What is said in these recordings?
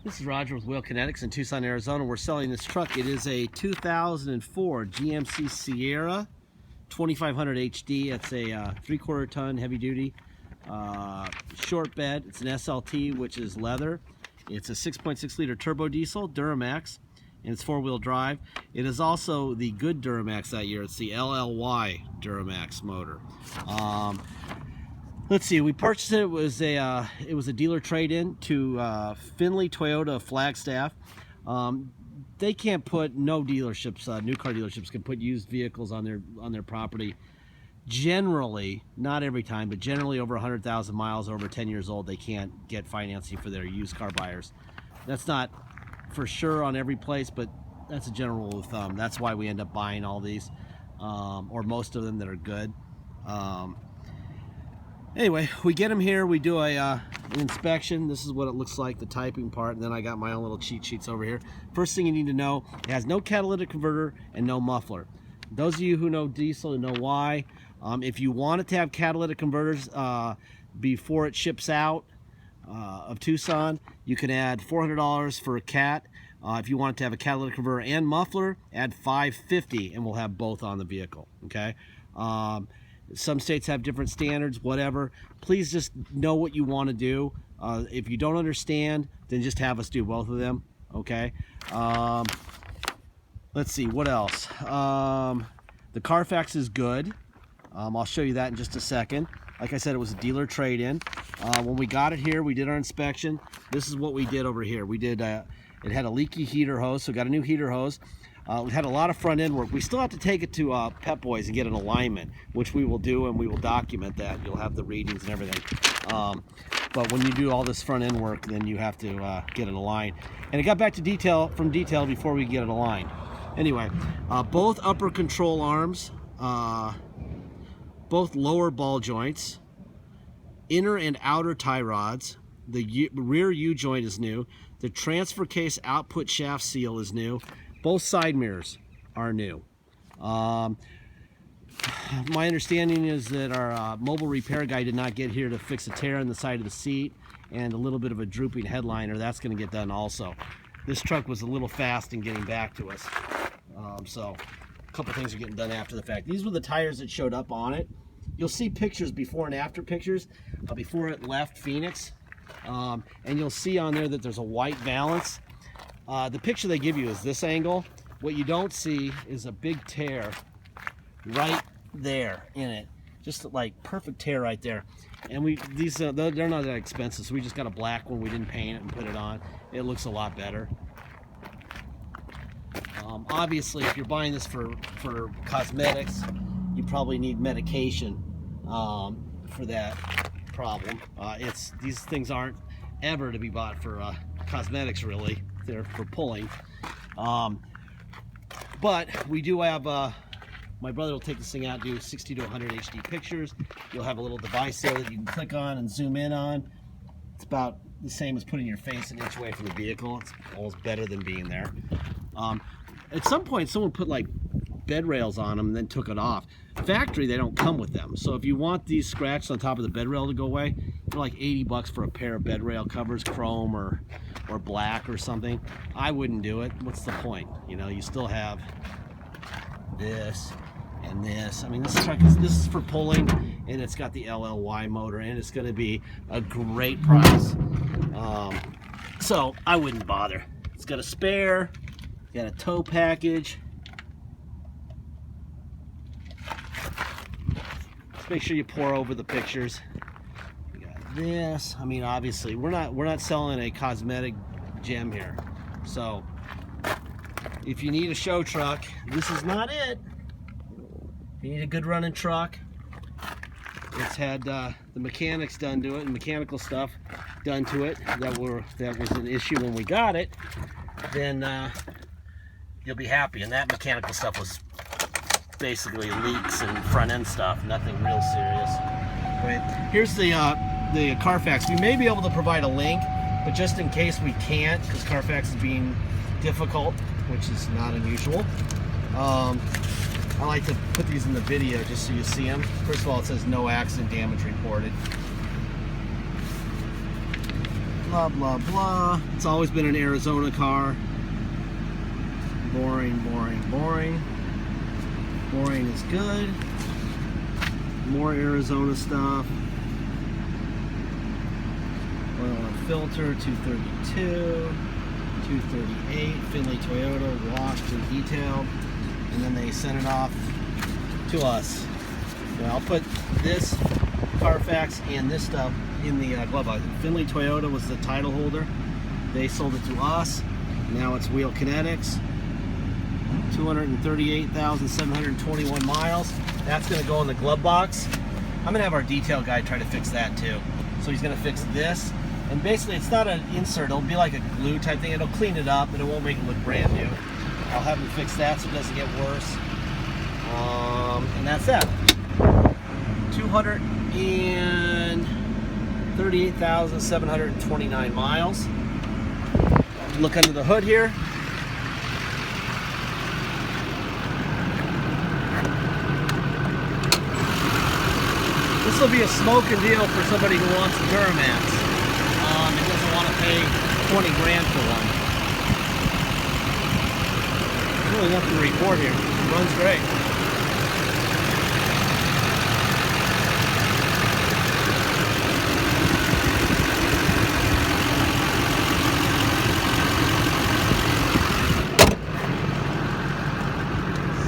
This is Roger with Kinetics in Tucson, Arizona. We're selling this truck. It is a 2004 GMC Sierra 2500 HD. It's a 3/4 ton heavy duty short bed. It's an SLT, which is leather. It's a 6.6 liter turbo diesel Duramax, and it's 4-wheel drive. It is also the good Duramax that year. It's the LLY Duramax motor. Let's see. We purchased it. It was a dealer trade-in to Finley Toyota of Flagstaff. They can't put new car dealerships can put used vehicles on their property. Generally, not every time, but generally over 100,000 miles, over 10 years old, they can't get financing for their used car buyers. That's not for sure on every place, but that's a general rule of thumb. That's why we end up buying all these, or most of them that are good. Anyway, we get them here, we do an inspection. This is what it looks like, the typing part, and then I got my own little cheat sheets over here. First thing you need to know, it has no catalytic converter and no muffler. Those of you who know diesel know why. If you want it to have catalytic converters before it ships out of Tucson, you can add $400 for a cat. If you want it to have a catalytic converter and muffler, add $550 and we'll have both on the vehicle, okay? Some states have different standards, whatever. Please just know what you want to do. If you don't understand, then just have us do both of them, okay? Let's see, what else? The Carfax is good. I'll show you that in just a second. Like I said, it was a dealer trade-in. When we got it here, we did our inspection. This is what we did over here. We did, it had a leaky heater hose, so we got a new heater hose. We had a lot of front end work. We still have to take it to Pep Boys and get an alignment, which we will do, and we will document that. You'll have the readings and everything. But when you do all this front end work, then you have to get it aligned. And it got back to detail before we get it aligned. Anyway, both upper control arms, both lower ball joints, inner and outer tie rods, the rear U-joint is new, the transfer case output shaft seal is new, both side mirrors are new. My understanding is that our mobile repair guy did not get here to fix a tear in the side of the seat and a little bit of a drooping headliner. That's going to get done also. This truck was a little fast in getting back to us. So a couple things are getting done after the fact. These were the tires that showed up on it. You'll see pictures, before and after pictures, before it left Phoenix. And you'll see on there that there's a white valance. The picture they give you is this angle. What you don't see is a big tear right there in it. Just like perfect tear right there. And they're not that expensive, so we just got a black one. We didn't paint it and put it on. It looks a lot better. Obviously, if you're buying this for cosmetics, you probably need medication for that problem. These things aren't ever to be bought for cosmetics, really. They're for pulling. But we do have, my brother will take this thing out, do 60 to 100 HD pictures. You'll have a little device there that you can click on and zoom in on. It's about the same as putting your face an inch away from the vehicle. It's almost better than being there. At some point, someone put like bed rails on them and then took it off. Factory, they don't come with them. So if you want these scratches on top of the bed rail to go away, they're like 80 bucks for a pair of bed rail covers, chrome or black or something. I wouldn't do it. What's the point? You know, you still have this and this. I mean, this is for pulling, and it's got the LLY motor, and it's going to be a great price. So I wouldn't bother. It's got a spare, got a tow package. Just make sure you pour over the pictures. We got this. I mean, obviously, we're not selling a cosmetic gem here. So if you need a show truck, this is not it. If you need a good running truck, it's had the mechanics done to it and mechanical stuff done to it that was an issue when we got it, then you'll be happy. And that mechanical stuff was basically leaks and front end stuff, nothing real serious. Right. Here's the Carfax. We may be able to provide a link, but just in case we can't, because Carfax is being difficult, which is not unusual, I like to put these in the video just so you see them. First of all, it says no accident damage reported. Blah, blah, blah. It's always been an Arizona car. Boring, boring, boring. Boring is good. More Arizona stuff. Oil and filter, 232, 238, Finley Toyota, washed and detailed. And then they sent it off to us. Now, I'll put this Carfax and this stuff in the glove box. Finley Toyota was the title holder. They sold it to us. Now it's Wheel Kinetics. 238,721 miles. That's going to go in the glove box. I'm going to have our detail guy try to fix that too. So he's going to fix this. And basically it's not an insert. It'll be like a glue type thing. It'll clean it up, but it won't make it look brand new. I'll have him fix that so it doesn't get worse. And that's that. 238,729 miles. Look under the hood here. This will be a smoking deal for somebody who wants a Duramax and doesn't want to pay 20 grand for one. Really nothing to report here. It runs great.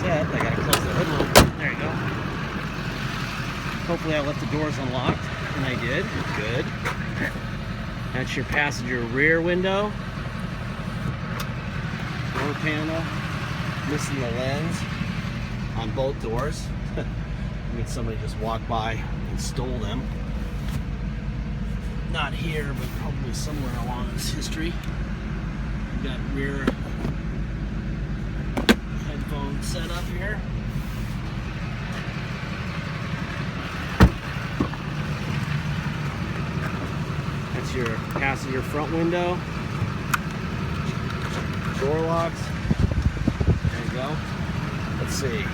Set. I gotta close the hood a little bit. There you go. Hopefully I left the doors unlocked, and I did. Good. That's your passenger rear window. Door panel. Missing the lens on both doors. I mean, somebody just walked by and stole them. Not here, but probably somewhere along this history. We've got rear headphone set up here. That's your passenger front window. Door locks. There you go. Let's see.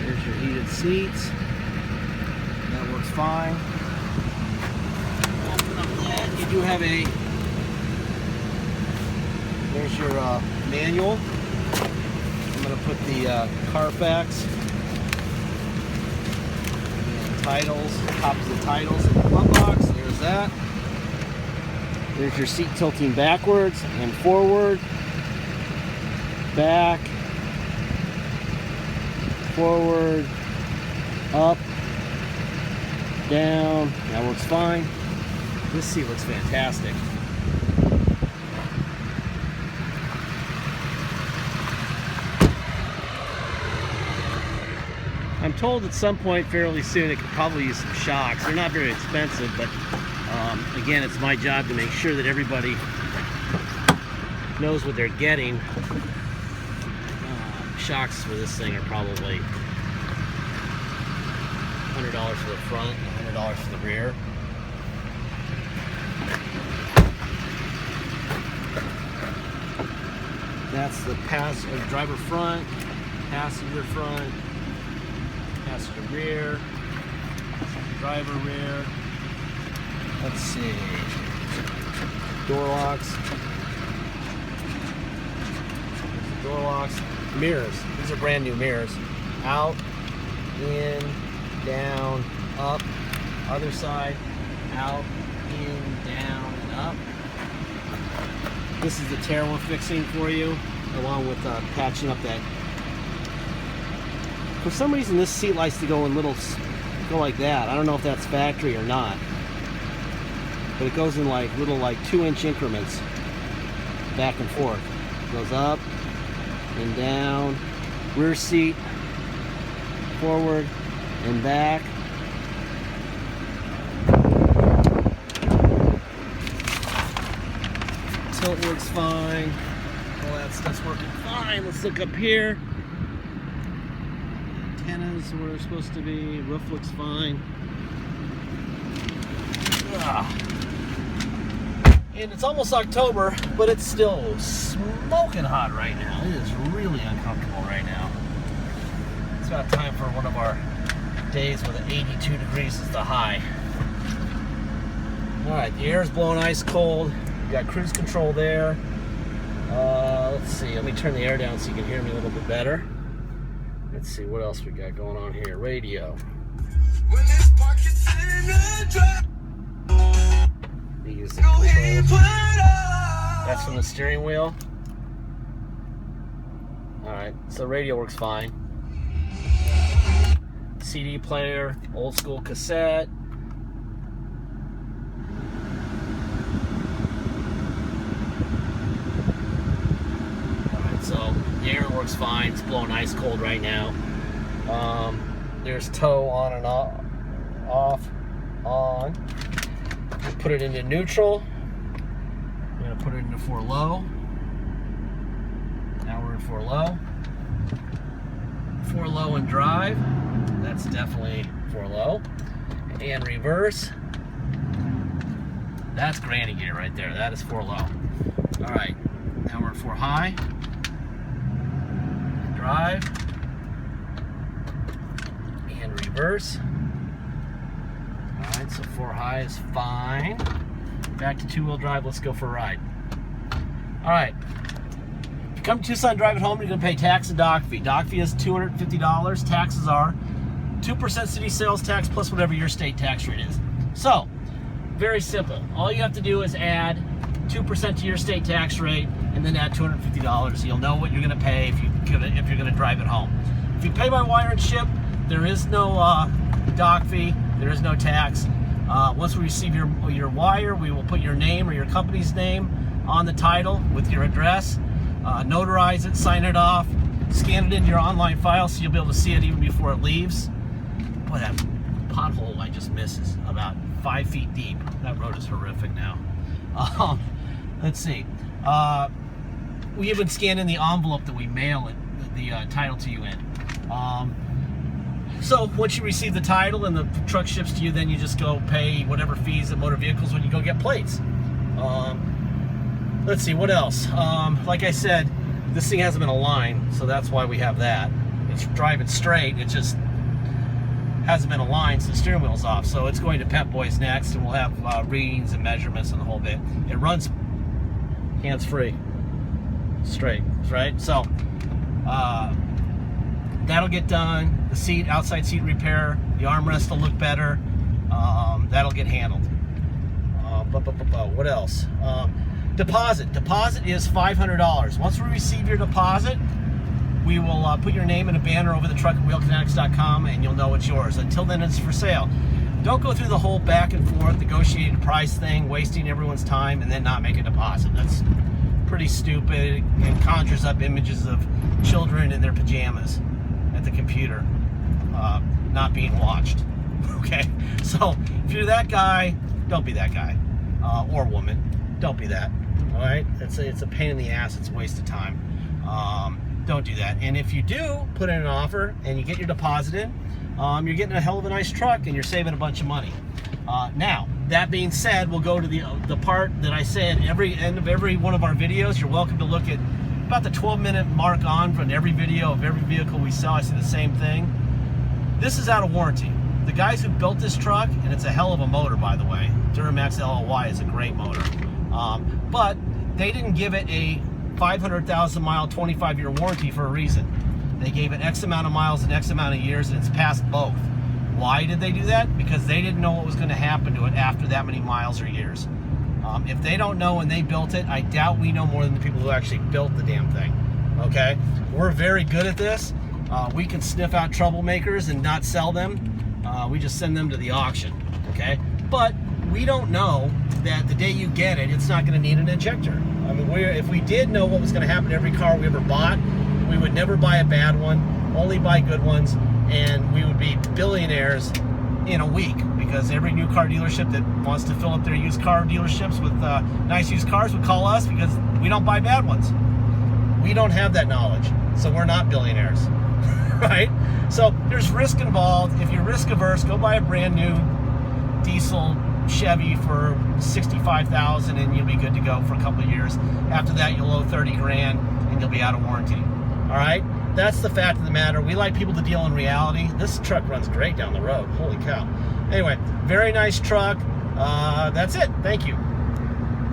There's your heated seats. That works fine. Open up that. You do have a. There's your manual. I'm going to put the Carfax and titles, copies of titles in the glove box. There's that. There's your seat tilting backwards and forward, back, forward, up, down. That works fine. This seat looks fantastic. I'm told at some point fairly soon it could probably use some shocks. They're not very expensive, but again, it's my job to make sure that everybody knows what they're getting. Shocks for this thing are probably $100 for the front, $100 for the rear. That's the driver front, passenger front, passenger rear, driver rear. Let's see. Door locks. Door locks. Mirrors. These are brand new mirrors. Out, in, down, up. Other side. Out, in, down, and up. This is the tear we're fixing for you, along with patching up that. For some reason, this seat likes to go in go like that. I don't know if that's factory or not. But it goes in like little 2-inch increments, back and forth. It goes up and down, rear seat, forward and back. Tilt works fine. All that stuff's working fine. Let's look up here. Antennas where they're supposed to be. Roof looks fine. And it's almost October, but it's still smoking hot right now. It is really uncomfortable right now. It's about time for one of our days with 82 degrees is the high. Alright, the air is blowing ice cold. You got cruise control there. Let's see, let me turn the air down so you can hear me a little bit better. Let's see what else we got going on here. Radio. Music controls. That's from the steering wheel. Alright, so radio works fine. CD player, old school cassette. So the air works fine. It's blowing ice cold right now. There's tow on and off, on. Put it into neutral. I'm gonna put it into 4 low. Now we're in 4 low. 4 low and drive. That's definitely 4 low. And reverse. That's granny gear right there. That is 4 low. All right. Now we're in 4 high. Drive and reverse. Alright, so 4 high is fine. Back to 2-wheel drive, let's go for a ride. Alright, if you come to Tucson, drive it home, you're going to pay tax and dock fee. Dock fee is $250, taxes are 2% city sales tax plus whatever your state tax rate is. So, very simple. All you have to do is add 2% to your state tax rate and then add $250. You'll know what you're going to pay if you're going to drive it home. If you pay by wire and ship, there is no dock fee. There is no tax. Once we receive your wire, we will put your name or your company's name on the title with your address, notarize it, sign it off, scan it into your online file so you'll be able to see it even before it leaves. Boy, that pothole I just missed is about 5 feet deep. That road is horrific now. Let's see. We even scan in the envelope that we mail it, the title to you in. So once you receive the title and the truck ships to you, then you just go pay whatever fees at motor vehicles when you go get plates. Let's see, what else? Like I said, this thing hasn't been aligned, so that's why we have that. It's driving straight, it just hasn't been aligned, so the steering wheel's off. So it's going to Pep Boys next, and we'll have readings and measurements and the whole bit. It runs hands-free, straight, right? So that'll get done. The seat, outside seat repair, the armrest will look better. That'll get handled. What else? Deposit. Deposit is $500. Once we receive your deposit, we will put your name in a banner over the truck at wheelkinetics.com and you'll know it's yours. Until then, it's for sale. Don't go through the whole back and forth negotiated price thing, wasting everyone's time, and then not make a deposit. That's pretty stupid and conjures up images of children in their pajamas at the computer, not being watched. Okay, so if you're that guy, don't be that guy, or woman. Don't be that. All right, it's a pain in the ass. It's a waste of time. Don't do that. And if you do put in an offer and you get your deposit in, you're getting a hell of a nice truck and you're saving a bunch of money. Now, that being said, we'll go to the part that I say at every end of every one of our videos. You're welcome to look at about the 12-minute mark on from every video of every vehicle we sell. I say the same thing. This is out of warranty. The guys who built this truck, and it's a hell of a motor, by the way. Duramax LLY is a great motor. But they didn't give it a 500,000 mile, 25-year warranty for a reason. They gave it X amount of miles and X amount of years, and it's passed both. Why did they do that? Because they didn't know what was going to happen to it after that many miles or years. If they don't know when they built it, I doubt we know more than the people who actually built the damn thing. Okay? We're very good at this. We can sniff out troublemakers and not sell them. We just send them to the auction. Okay? But we don't know that the day you get it, it's not going to need an injector. I mean, if we did know what was going to happen to every car we ever bought, we would never buy a bad one, only buy good ones, and we would be billionaires in a week, because every new car dealership that wants to fill up their used car dealerships with nice used cars would call us, because we don't buy bad ones. We don't have that knowledge, so we're not billionaires, right? So there's risk involved. If you're risk averse, go buy a brand new diesel Chevy for $65,000 and you'll be good to go for a couple of years. After that, you'll owe 30 grand and you'll be out of warranty. All right? That's the fact of the matter. We like people to deal in reality. This truck runs great down the road. Holy cow. Anyway, very nice truck. That's it. Thank you.